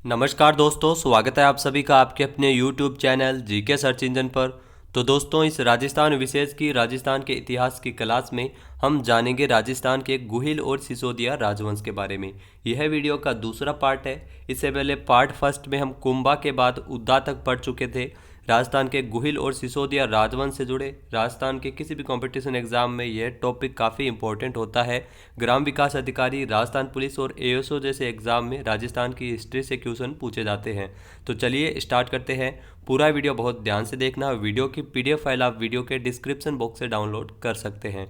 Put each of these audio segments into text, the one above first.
नमस्कार दोस्तों, स्वागत है आप सभी का आपके अपने YouTube channel GK search engine पर। तो दोस्तों, इस राजस्थान विशेष की राजस्थान के इतिहास की क्लास में हम जानेंगे राजस्थान के गुहिल और सिसोदिया राजवंश के बारे में। यह वीडियो का दूसरा पार्ट है। इससे पहले पार्ट फर्स्ट में हम कुंभा के बाद उद्दा तक पढ़ चुके थे। राजस्थान के गुहिल और सिसोदिया राजवंश से जुड़े राजस्थान के किसी भी कंपटीशन एग्जाम में यह टॉपिक काफ़ी इंपॉर्टेंट होता है। ग्राम विकास अधिकारी, राजस्थान पुलिस और एएसओ जैसे एग्जाम में राजस्थान की हिस्ट्री से क्वेश्चन पूछे जाते हैं। तो चलिए स्टार्ट करते हैं। पूरा वीडियो बहुत ध्यान से देखना। वीडियो की पीडीएफ फाइल आप वीडियो के डिस्क्रिप्शन बॉक्स से डाउनलोड कर सकते हैं।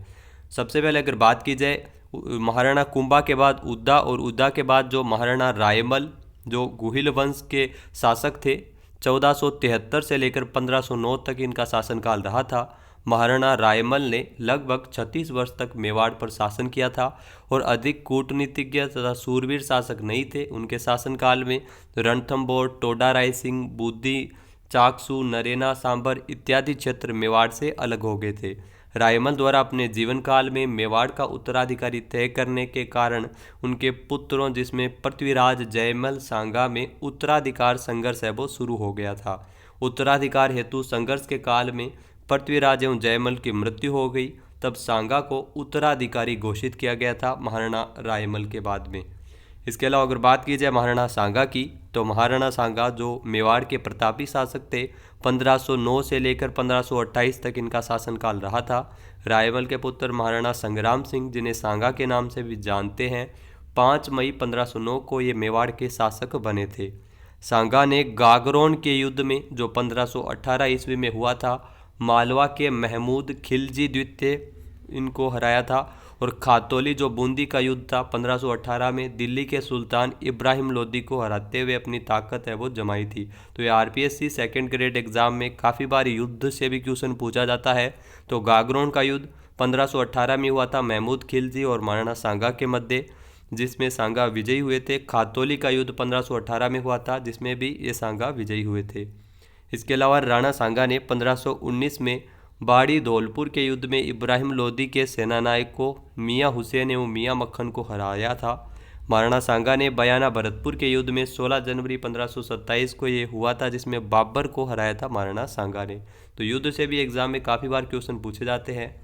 सबसे पहले अगर बात की जाए महाराणा कुंभा के बाद उद्दा और उद्दा के बाद जो महाराणा रायमल जो गुहिल वंश के शासक थे, 1473 से लेकर 1509 तक इनका शासनकाल रहा था। महाराणा रायमल ने लगभग 36 वर्ष तक मेवाड़ पर शासन किया था और अधिक कूटनीतिज्ञ तथा सूरवीर शासक नहीं थे। उनके शासनकाल में रणथंभौर, टोडा रायसिंह, बूंदी, चाकसू, नरेना, सांभर इत्यादि क्षेत्र मेवाड़ से अलग हो गए थे। रायमल द्वारा अपने जीवन काल में मेवाड़ का उत्तराधिकारी तय करने के कारण उनके पुत्रों जिसमें पृथ्वीराज जयमल सांगा में उत्तराधिकार संघर्ष है वो शुरू हो गया था। उत्तराधिकार हेतु संघर्ष के काल में पृथ्वीराज एवं जयमल की मृत्यु हो गई। तब सांगा को उत्तराधिकारी घोषित किया गया था महाराणा रायमल के बाद में। इसके अलावा अगर बात की जाए महाराणा सांगा की, तो महाराणा सांगा जो मेवाड़ के प्रतापी शासक थे, 1509 से लेकर 1528 तक इनका शासनकाल रहा था। रायमल के पुत्र महाराणा संग्राम सिंह, जिन्हें सांगा के नाम से भी जानते हैं, 5 मई 1509 को ये मेवाड़ के शासक बने थे। सांगा ने गागरोन के युद्ध में जो 1518 ईस्वी में हुआ था, मालवा के महमूद खिलजी द्वितीय इनको हराया था। और खातौली जो बूंदी का युद्ध था 1518 में, दिल्ली के सुल्तान इब्राहिम लोदी को हराते हुए अपनी ताकत है वो जमाई थी। तो ये आरपीएससी सेकंड ग्रेड एग्जाम में काफ़ी बार युद्ध से भी क्वेश्चन पूछा जाता है। तो गागरोन का युद्ध 1518 में हुआ था महमूद खिलजी और महाराणा सांगा के मध्य, जिसमें सांगा विजयी हुए थे। खातौली का युद्ध 1518 में हुआ था, जिसमें भी ये सांगा विजयी हुए थे। इसके अलावा राणा सांगा ने 1519 में बाड़ी धौलपुर के युद्ध में इब्राहिम लोदी के सेनानायक को मियाँ हुसैन एवं मियाँ मक्खन को हराया था। महाराणा सांगा ने बयाना भरतपुर के युद्ध में 16 जनवरी 1527 को ये हुआ था, जिसमें बाबर को हराया था महाराणा सांगा ने। तो युद्ध से भी एग्जाम में काफ़ी बार क्वेश्चन पूछे जाते हैं।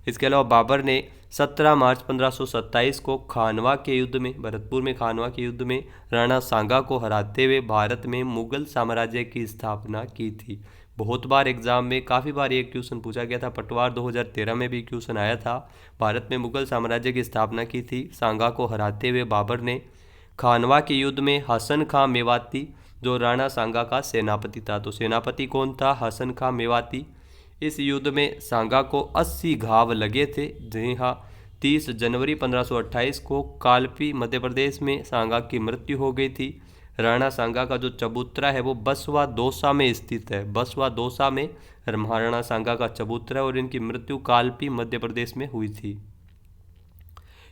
इसके अलावा बाबर ने 17 मार्च 1527 को खानवा के युद्ध में, भरतपुर में खानवा के युद्ध में राणा सांगा को हराते हुए भारत में मुगल साम्राज्य की स्थापना की थी। बहुत बार एग्जाम में काफ़ी बार ये क्वेश्चन पूछा गया था। पटवार 2013 में भी क्वेश्चन आया था। भारत में मुगल साम्राज्य की स्थापना की थी सांगा को हराते हुए बाबर ने। खानवा के युद्ध में हसन खां मेवाती जो राणा सांगा का सेनापति था, तो सेनापति कौन था? हसन खां मेवाती। इस युद्ध में सांगा को 80 घाव लगे थे। जी हाँ, 30 जनवरी 1528 को कालपी मध्य प्रदेश में सांगा की मृत्यु हो गई थी। राणा सांगा का जो चबूतरा है वो बसवा दौसा में स्थित है। बसवा दौसा में महाराणा सांगा का चबूतरा है और इनकी मृत्यु कालपी मध्य प्रदेश में हुई थी।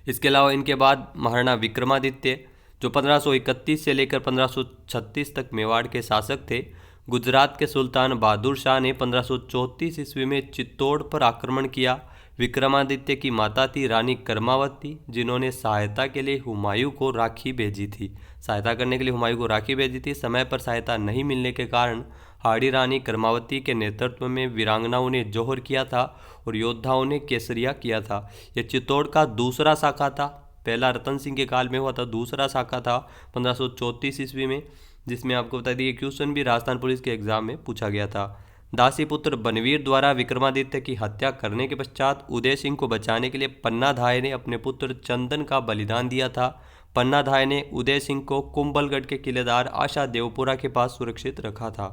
इसके अलावा इनके बाद महाराणा विक्रमादित्य जो 1531 से लेकर 1536 तक मेवाड़ के शासक थे। गुजरात के सुल्तान बहादुर शाह ने 1534 ईस्वी में चित्तौड़ पर आक्रमण किया। विक्रमादित्य की माता थी रानी कर्मावती, जिन्होंने सहायता के लिए हुमायूं को राखी भेजी थी। सहायता करने के लिए हुमायूं को राखी भेजी थी। समय पर सहायता नहीं मिलने के कारण हाड़ी रानी कर्मावती के नेतृत्व में वीरांगनाओं ने जौहर किया था और योद्धाओं ने केसरिया किया था। यह चित्तौड़ का दूसरा शाखा था। पहला रतन सिंह के काल में हुआ था, दूसरा शाखा था 1534 ईस्वी में, जिसमें आपको बता दिए क्वेश्चन भी राजस्थान पुलिस के एग्जाम में पूछा गया था। दासी पुत्र बनवीर द्वारा विक्रमादित्य की हत्या करने के पश्चात उदय सिंह को बचाने के लिए पन्नाधाय ने अपने पुत्र चंदन का बलिदान दिया था। पन्नाधाय ने उदय सिंह को कुंभलगढ़ के किलेदार आशा देवपुरा के पास सुरक्षित रखा था।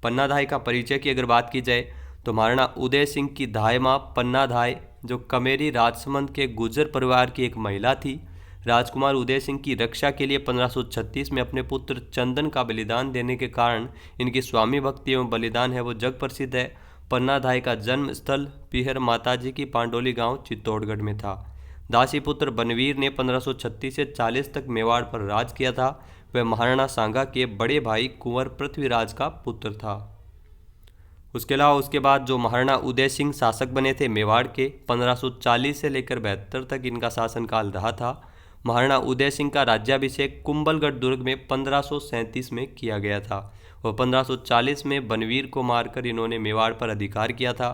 पन्नाधाय का परिचय की अगर बात की जाए तो महाराणा उदय सिंह की धाय माँ पन्नाधाय जो कमेरी राजसमंद के गुर्जर परिवार की एक महिला थी, राजकुमार उदय सिंह की रक्षा के लिए 1536 में अपने पुत्र चंदन का बलिदान देने के कारण इनकी स्वामी भक्ति एवं बलिदान है वो जग प्रसिद्ध है। पन्नाधाय का जन्म स्थल पीहर माताजी की पांडोली गांव चित्तौड़गढ़ में था। दासी पुत्र बनवीर ने 1536 से 40 तक मेवाड़ पर राज किया था। वह महाराणा सांगा के बड़े भाई कुंवर पृथ्वीराज का पुत्र था। उसके अलावा उसके बाद जो महाराणा उदय सिंह शासक बने थे मेवाड़ के, 1540 से लेकर 72 तक इनका शासनकाल रहा था। महाराणा उदय सिंह का राज्याभिषेक कुंभलगढ़ दुर्ग में 1537 में किया गया था और 1540 में बनवीर को मारकर इन्होंने मेवाड़ पर अधिकार किया था।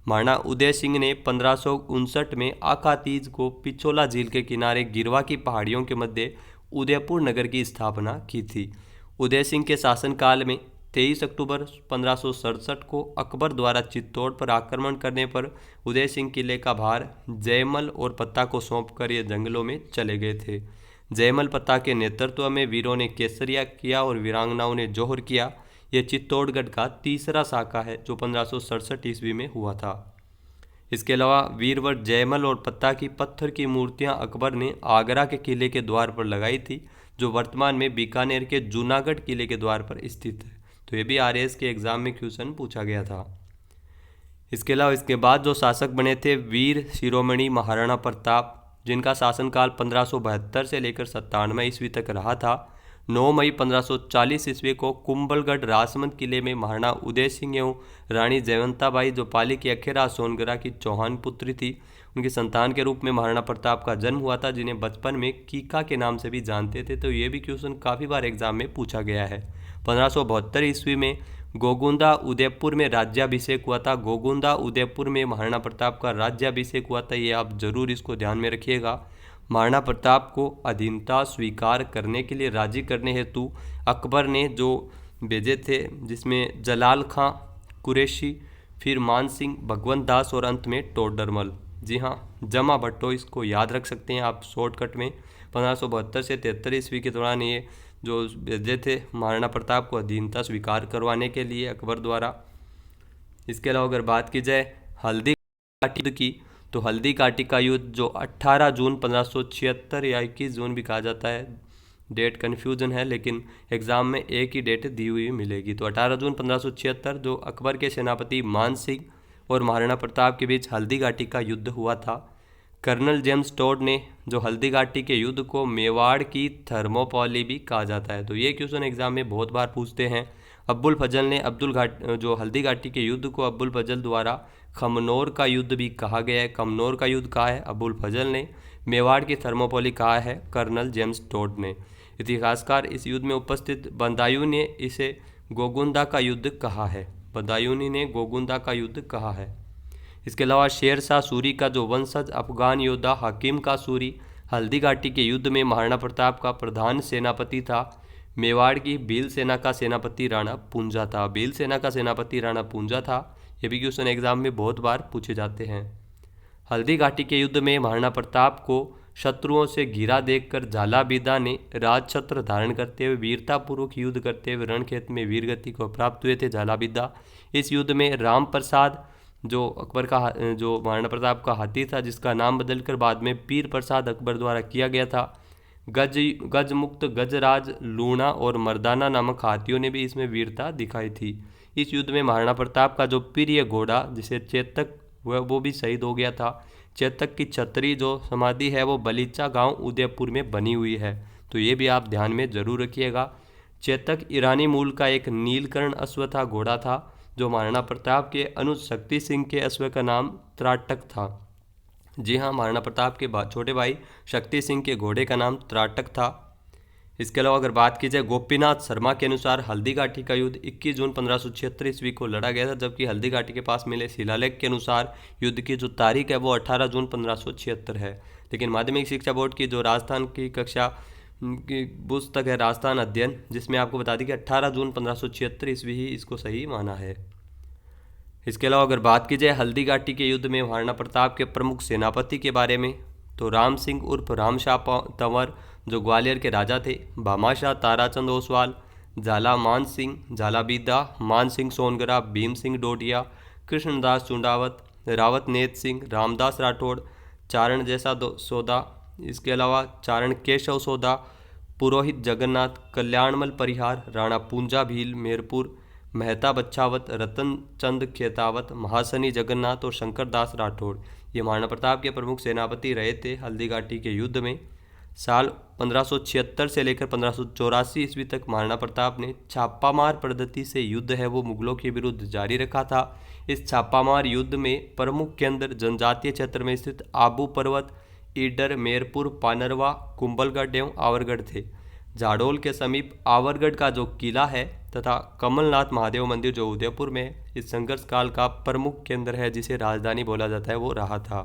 महाराणा उदय सिंह ने 1559 में आकातीज को पिछोला झील के किनारे गिरवा की पहाड़ियों के मध्य उदयपुर नगर की स्थापना की थी। उदय सिंह के शासनकाल में 23 अक्टूबर 1567 को अकबर द्वारा चित्तौड़ पर आक्रमण करने पर उदय सिंह किले का भार जयमल और पत्ता को सौंपकर ये जंगलों में चले गए थे। जयमल पत्ता के नेतृत्व में वीरों ने केसरिया किया और वीरांगनाओं ने जौहर किया। यह चित्तौड़गढ़ का तीसरा साका है जो 1567 ईस्वी में हुआ था। इसके अलावा वीरवर जयमल और पत्ता की पत्थर की मूर्तियां अकबर ने आगरा के किले के द्वार पर लगाई थी, जो वर्तमान में बीकानेर के जूनागढ़ किले के द्वार पर स्थित है। तो ये भी आरएएस के एग्जाम में क्वेश्चन पूछा गया था। इसके अलावा इसके बाद जो शासक बने थे वीर शिरोमणि महाराणा प्रताप, जिनका शासनकाल 1572 से लेकर 97 ईस्वी तक रहा था। 9 मई 1540 ईस्वी को कुंभलगढ़ राजमंद किले में महाराणा उदय सिंह एवं रानी जयवंताबाई, जो पाली की अखेरा सोनगरा की चौहान पुत्री थी, उनकी संतान के रूप में महाराणा प्रताप का जन्म हुआ था, जिन्हें बचपन में कीका के नाम से भी जानते थे। तो ये भी क्वेश्चन काफ़ी बार एग्जाम में पूछा गया है। 1572 ईस्वी में गोगुंदा उदयपुर में राज्याभिषेक हुआ था। गोगुंदा उदयपुर में महाराणा प्रताप का राज्याभिषेक हुआ था, ये आप जरूर इसको ध्यान में रखिएगा। महाराणा प्रताप को अधीनता स्वीकार करने के लिए राजी करने हेतु अकबर ने जो भेजे थे, जिसमें जलाल खां कुरैशी, फिर मान सिंह, भगवंत दास और अंत में टोडरमल। जी हाँ, जमा भट्टो, इसको याद रख सकते हैं आप शॉर्टकट में। 1572 से 73 ईस्वी के दौरान ये जो भेजे थे महाराणा प्रताप को अधीनता स्वीकार करवाने के लिए अकबर द्वारा। इसके अलावा अगर बात की जाए हल्दी घाटी की, तो हल्दी घाटी का युद्ध जो 18 जून 1576 या 21 जून भी कहा जाता है, डेट कन्फ्यूजन है, लेकिन एग्जाम में एक ही डेट दी हुई मिलेगी। तो 18 जून 1576 जो अकबर के सेनापति मान सिंह और महाराणा प्रताप के बीच हल्दी घाटी का युद्ध हुआ था। कर्नल जेम्स टॉड ने जो हल्दी घाटी के युद्ध को मेवाड़ की थर्मोपॉली भी कहा जाता है। तो ये क्वेश्चन एग्जाम में बहुत बार पूछते हैं। अब्बुल फजल ने जो हल्दी घाटी के युद्ध को अब्बुल फजल द्वारा खमनोर का युद्ध भी कहा गया है। खमनोर का युद्ध कहा है अब्बुल फजल ने, मेवाड़ की थर्मोपॉली कहा है कर्नल जेम्स टॉड ने। इतिहासकार इस युद्ध में उपस्थित बदायूं ने इसे गोगुंदा का युद्ध कहा है। बदायूनी ने गोगुंदा का युद्ध कहा है। इसके अलावा शेर शाह सूरी का जो वंशज अफगान योद्धा हकीम का सूरी हल्दी घाटी के युद्ध में महाराणा प्रताप का प्रधान सेनापति था। मेवाड़ की भील सेना का सेनापति राणा पूंजा था। भील सेना का सेनापति राणा पूंजा था। ये भी क्वेश्चन एग्जाम में बहुत बार पूछे जाते हैं। हल्दी घाटी के युद्ध में महाराणा प्रताप को शत्रुओं से घिरा देखकर झालाबीदा ने राजछत्र धारण करते हुए वीरतापूर्वक युद्ध करते हुए रणक्षेत्र में वीरगति को प्राप्त हुए थे झालाबीदा। इस युद्ध में राम प्रसाद जो अकबर का जो महाराणा प्रताप का हाथी था, जिसका नाम बदलकर बाद में पीर प्रसाद अकबर द्वारा किया गया था। गजमुक्त, गजराज, लूणा और मर्दाना नामक हाथियों ने भी इसमें वीरता दिखाई थी। इस युद्ध में महाराणा प्रताप का जो प्रिय घोड़ा जिसे चेतक वो भी शहीद हो गया था। चेतक की छतरी जो समाधि है वो बलीचा गांव उदयपुर में बनी हुई है। तो ये भी आप ध्यान में जरूर रखिएगा। चेतक ईरानी मूल का एक नीलकर्ण अश्व था, घोड़ा था, जो महाराणा प्रताप के अनुज शक्ति सिंह के अश्व का नाम त्राटक था। जी हाँ, महाराणा प्रताप के छोटे भाई शक्ति सिंह के घोड़े का नाम त्राटक था। इसके अलावा अगर बात की जाए गोपीनाथ शर्मा के अनुसार हल्दी घाटी का युद्ध 21 जून 1576 ईस्वी को लड़ा गया था, जबकि हल्दी घाटी के पास मिले शिलालेख के अनुसार युद्ध की जो तारीख है वो 18 जून 1576 है। लेकिन माध्यमिक शिक्षा बोर्ड की जो राजस्थान की कक्षा की पुस्तक है राजस्थान अध्ययन, जिसमें आपको बता दी कि 18 जून 1576 ईस्वी ही इसको सही माना है। इसके अलावा अगर बात की जाए हल्दी घाटी के युद्ध में महाराणा प्रताप के प्रमुख सेनापति के बारे में, तो राम सिंह उर्फ रामशाह तंवर जो ग्वालियर के राजा थे, भामाशाह ताराचंद ओसवाल, झाला मान सिंह, झालाबीदा, मान सिंह सोनगरा, भीम सिंह डोडिया, कृष्णदास चुंडावत, रावत नेत सिंह, रामदास राठौड़, चारण जैसा सौदा, इसके अलावा चारण केशव सौदा, पुरोहित जगन्नाथ, कल्याणमल परिहार, राणा पूंजा भील मेरपुर, मेहता बच्छावत, रतन चंद खेतावत, महासनी जगन्नाथ और शंकर दास राठौड़ ये महाराणा प्रताप के प्रमुख सेनापति रहे थे हल्दी घाटी के युद्ध में। साल 1576 से लेकर 1584 ईस्वी तक महाराणा प्रताप ने छापामार पद्धति से युद्ध है वो मुगलों के विरुद्ध जारी रखा था। इस छापामार युद्ध में प्रमुख केंद्र जनजातीय क्षेत्र में स्थित आबू पर्वत, ईडर, मेरपुर, पानरवा, कुंभलगढ़ एवं आवरगढ़ थे। झाड़ोल के समीप आवरगढ़ का जो किला है तथा कमलनाथ महादेव मंदिर जो उदयपुर में है, इस संघर्ष काल का प्रमुख केंद्र है, जिसे राजधानी बोला जाता है, वो रहा था।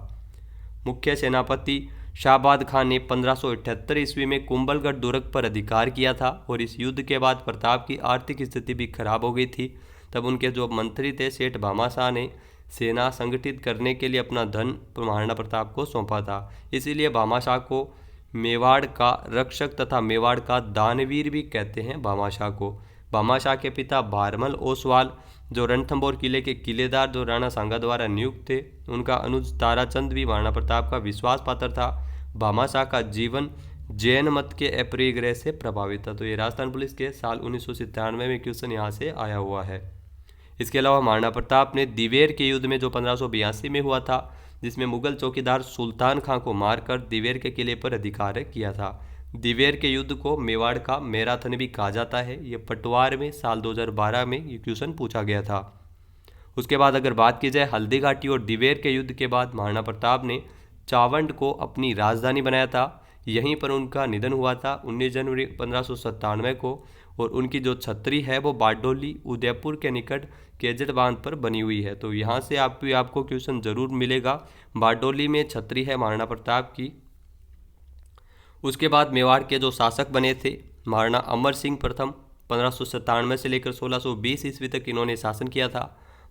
मुख्य सेनापति शाहबाद खान ने 1578 ईस्वी में कुंभलगढ़ दुर्ग पर अधिकार किया था और इस युद्ध के बाद प्रताप की आर्थिक स्थिति भी खराब हो गई थी। तब उनके जो मंत्री थे सेठ भामाशाह ने सेना संगठित करने के लिए अपना धन महाराणा प्रताप को सौंपा था। इसीलिए भामाशाह को मेवाड़ का रक्षक तथा मेवाड़ का दानवीर भी कहते हैं भामाशाह को। भामाशाह के पिता भारमल ओसवाल जो रणथंभौर किले के किलेदार जो राणा सांगा द्वारा नियुक्त थे, उनका अनुज ताराचंद भी महाराणा प्रताप का विश्वास पात्र था। भामाशाह का जीवन जैन मत के अपरिग्रह से प्रभावित था। तो ये राजस्थान पुलिस के साल 1997 में क्वेश्चन यहाँ से आया हुआ है। इसके अलावा महाराणा प्रताप ने दिवेर के युद्ध में जो 1582 में हुआ था, जिसमें मुगल चौकीदार सुल्तान खां को मारकर दिवेर के किले पर अधिकार किया था। दिवेर के युद्ध को मेवाड़ का मैराथन भी कहा जाता है। ये पटवार में साल 2012 में ये क्वेश्चन पूछा गया था। उसके बाद अगर बात की जाए हल्दी घाटी और दिवेर के युद्ध के बाद महाराणा प्रताप ने चावंड को अपनी राजधानी बनाया था। यहीं पर उनका निधन हुआ था 19 जनवरी 1597 को और उनकी जो छतरी है वो बारडोली उदयपुर के निकट केजड़ बांध पर बनी हुई है। तो यहाँ से आपको क्वेश्चन जरूर मिलेगा। बारडोली में छतरी है महाराणा प्रताप की। उसके बाद मेवाड़ के जो शासक बने थे महाराणा अमर सिंह प्रथम 1597 से लेकर 1620 ईस्वी तक इन्होंने शासन किया था।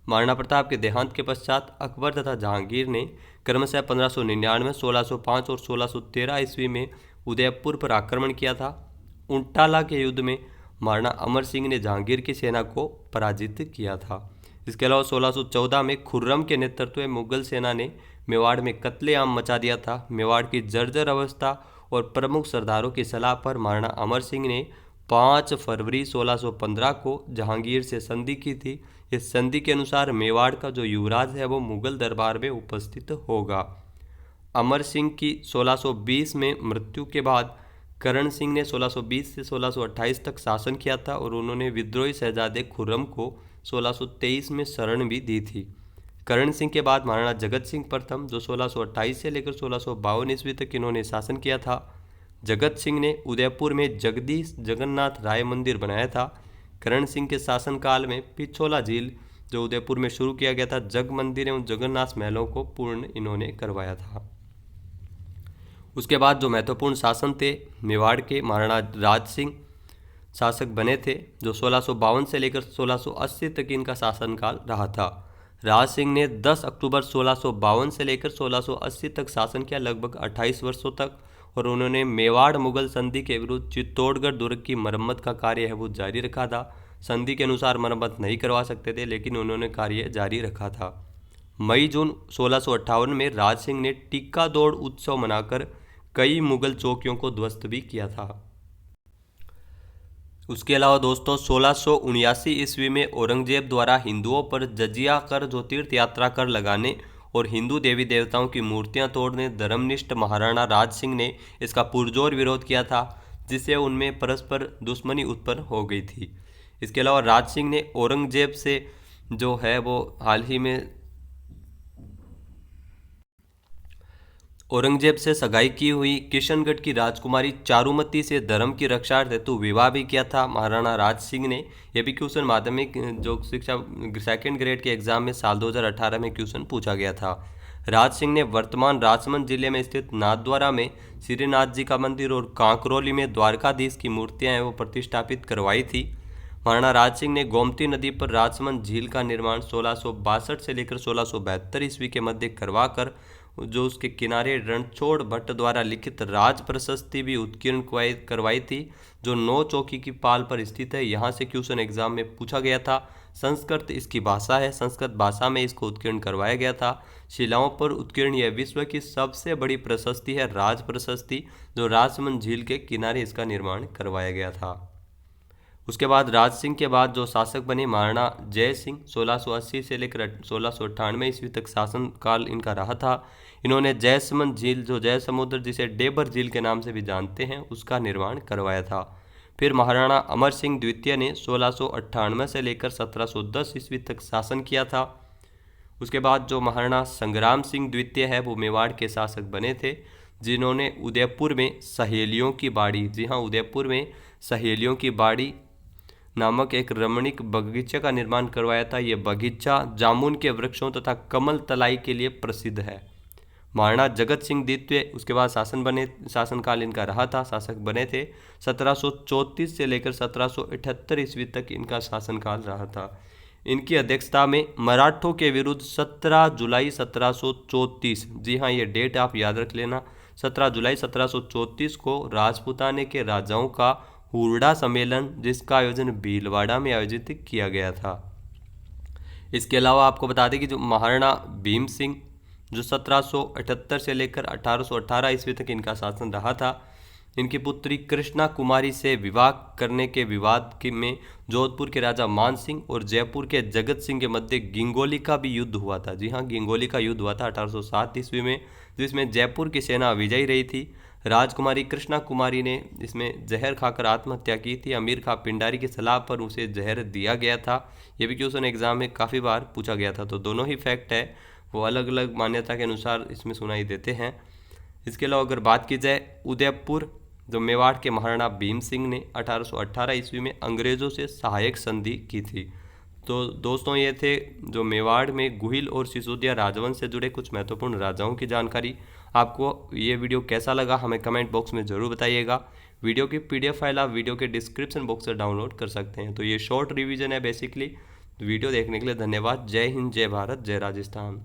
महाराणा प्रताप के देहांत के पश्चात अकबर तथा जहांगीर ने क्रमशः 1599, 1605 और 1613 ईस्वी में उदयपुर पर आक्रमण किया था। उंटाला के युद्ध में महाराणा अमर सिंह ने जहांगीर की सेना को पराजित किया था। इसके अलावा 1614 में खुर्रम के नेतृत्व में मुगल सेना ने मेवाड़ में कत्लेआम मचा दिया था। मेवाड़ की जर्जर अवस्था और प्रमुख सरदारों की सलाह पर महाराणा अमर सिंह ने 5 फरवरी 1615 को जहांगीर से संधि की थी। इस संधि के अनुसार मेवाड़ का जो युवराज है वो मुगल दरबार में उपस्थित होगा। अमर सिंह की 1620 में मृत्यु के बाद करण सिंह ने 1620 से 1628 तक शासन किया था और उन्होंने विद्रोही शहजादे खुर्रम को 1623 में शरण भी दी थी। करण सिंह के बाद महाराणा जगत सिंह प्रथम जो 1628 से लेकर 1652 ईस्वी तक इन्होंने शासन किया था। जगत सिंह ने उदयपुर में जगदीश जगन्नाथ राय मंदिर बनाया था। करण सिंह के शासनकाल में पिछोला झील जो उदयपुर में शुरू किया गया था, जग मंदिर एवं जगन्नाथ महलों को पूर्ण इन्होंने करवाया था। उसके बाद जो महत्वपूर्ण शासन थे मेवाड़ के महाराणा राज सिंह शासक बने थे, जो 1652 से लेकर 1680 तक इनका शासनकाल रहा था। राज सिंह ने 10 अक्टूबर 1652 से लेकर 1680 तक शासन किया, लगभग 28 वर्षों तक, और उन्होंने मेवाड़ मुगल संधि के विरुद्ध चित्तौड़गढ़ दुर्ग की मरम्मत का कार्य है वो जारी रखा था। संधि के अनुसार मरम्मत नहीं करवा सकते थे, लेकिन उन्होंने कार्य जारी रखा था। मई जून 1658 में राज सिंह ने टिक्का दौड़ उत्सव मनाकर कई मुगल चौकियों को ध्वस्त भी किया था। उसके अलावा दोस्तों 1679 ईस्वी में औरंगजेब द्वारा हिंदुओं पर जजिया कर जो तीर्थ यात्रा कर लगाने और हिंदू देवी देवताओं की मूर्तियां तोड़ने धर्मनिष्ठ महाराणा राज सिंह ने इसका पुरजोर विरोध किया था, जिससे उनमें परस्पर दुश्मनी उत्पन्न हो गई थी। इसके अलावा राज सिंह ने औरंगजेब से जो है वो हाल ही में औरंगजेब से सगाई की हुई किशनगढ़ की राजकुमारी चारुमती से धर्म की रक्षा हेतु विवाह भी किया था महाराणा राज सिंह ने। यह भी क्वेश्चन माध्यमिक जो शिक्षा सेकेंड ग्रेड के एग्जाम में साल 2018 में क्वेश्चन पूछा गया था। राज सिंह ने वर्तमान राजसमंद जिले में स्थित नाथद्वारा में श्रीनाथ जी का मंदिर और कांकरोली में द्वारकाधीश की मूर्तियां हैं वो प्रतिष्ठापित करवाई थी। महाराणा राज सिंह ने गोमती नदी पर राजसमंद झील का निर्माण 1662 से लेकर 1672 ईस्वी के मध्य करवाकर जो उसके किनारे रणछोड़ भट्ट द्वारा लिखित राज प्रशस्ति भी उत्कीर्ण करवाई थी, जो 9 चौकी की पाल पर स्थित है। यहाँ से क्वेश्चन एग्जाम में पूछा गया था। संस्कृत इसकी भाषा है, संस्कृत भाषा में इसको उत्कीर्ण करवाया गया था। शिलाओं पर उत्कीर्ण यह विश्व की सबसे बड़ी प्रशस्ति है राज प्रशस्ति, जो राजसमंद झील के किनारे इसका निर्माण करवाया गया था। उसके बाद राज सिंह के बाद जो शासक बने महाराणा जय सिंह 1680 से लेकर 1698 ईस्वी तक शासनकाल इनका रहा था। इन्होंने जयसमंद झील जो जय समुद्र जिसे डेबर झील के नाम से भी जानते हैं उसका निर्माण करवाया था। फिर महाराणा अमर सिंह द्वितीय ने 1698 से लेकर 1710 ईस्वी तक शासन किया था। उसके बाद जो महाराणा संग्राम सिंह द्वितीय है वो मेवाड़ के शासक बने थे, जिन्होंने उदयपुर में सहेलियों की बाड़ी, जी हाँ, उदयपुर में सहेलियों की बाड़ी नामक एक रमणीक बगीचे का निर्माण करवाया था। ये बगीचा जामुन के वृक्षों तथा कमल तलाई के लिए प्रसिद्ध है। महाराणा जगत सिंह द्वितीय उसके बाद शासनकाल इनका रहा था, शासक बने थे। 1734 से लेकर 1778 ईस्वी तक इनका शासनकाल रहा था। इनकी अध्यक्षता में मराठों के विरुद्ध 17 जुलाई 1734, जी हाँ, ये डेट आप याद रख लेना, 17 जुलाई 1734 को राजपूताने के राजाओं का हुरडा सम्मेलन, जिसका आयोजन भीलवाड़ा में आयोजित किया गया था। इसके अलावा आपको बता दें कि जो महाराणा भीम सिंह, जो 1778 से लेकर 1818 ईस्वी तक इनका शासन रहा था, इनकी पुत्री कृष्णा कुमारी से विवाह करने के विवाद में जोधपुर के राजा मान सिंह और जयपुर के जगत सिंह के मध्य गिंगोली का भी युद्ध हुआ था। जी हाँ, गिंगोली का युद्ध हुआ था 1807 ईस्वी में, जिसमें जयपुर की सेना विजयी रही थी। राजकुमारी कृष्णा कुमारी ने इसमें जहर खाकर आत्महत्या की थी। अमीर खां पिंडारी की सलाह पर उसे जहर दिया गया था। ये भी क्वेश्चन एग्जाम में काफ़ी बार पूछा गया था। तो दोनों ही फैक्ट है वो अलग अलग मान्यता के अनुसार इसमें सुनाई देते हैं। इसके अलावा अगर बात की जाए उदयपुर, जो मेवाड़ के महाराणा भीम सिंह ने 1818 ईस्वी में अंग्रेज़ों से सहायक संधि की थी। तो दोस्तों, ये थे जो मेवाड़ में गुहिल और सिसोदिया राजवंश से जुड़े कुछ महत्वपूर्ण राजाओं की जानकारी। आपको ये वीडियो कैसा लगा हमें कमेंट बॉक्स में ज़रूर बताइएगा। वीडियो की PDF फाइल आप वीडियो के डिस्क्रिप्शन बॉक्स से डाउनलोड कर सकते हैं। तो ये शॉर्ट रिवीजन है बेसिकली। वीडियो देखने के लिए धन्यवाद। जय हिंद, जय भारत, जय राजस्थान।